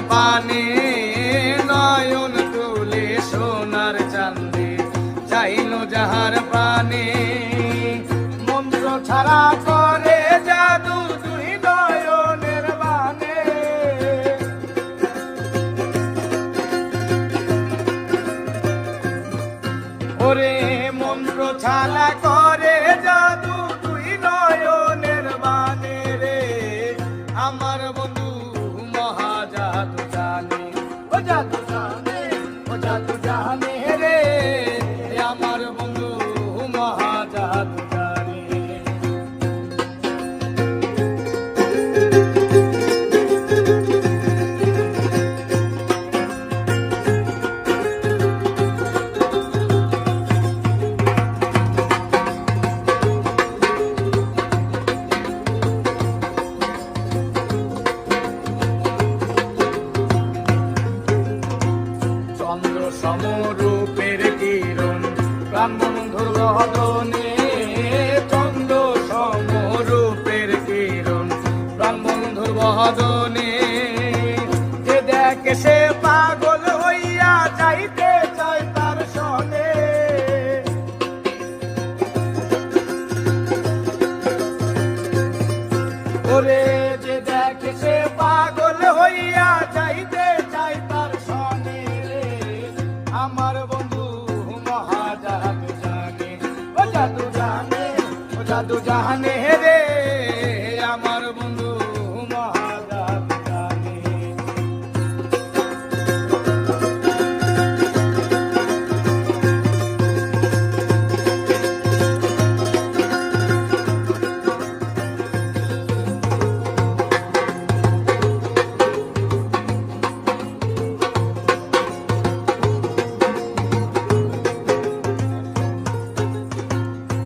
পানে নয়ন তুলে সোনার চাঁদে চাইল যাহার প্রাণে মন্ত্র ছাড়া করে জাদু দুই নয়নের বানে ওরে মন্ত্র ছাড়া করে জাদু দুই নয়নের বানে রে আমার বন্ধু মহাজাদু জানে ও জাদু জানে ও জাদু জানে রে আমার বন্ধু মহাজাদু জানে চন্দ্র সমরূপের কিরণ প্রাণবন্ধুর বদনে চন্দ্র সমরূপের কিরণ প্রাণবন্ধুর বদনে যে দেখে সে পাগল হইয়া যাইতে চায় তার সনে ওরে যে দেখে সে পাগল হইয়া যাইতে চায় তার সনে আমার বন্ধু মহাজাদু জানে ও জাদু জানে ও জাদু জানে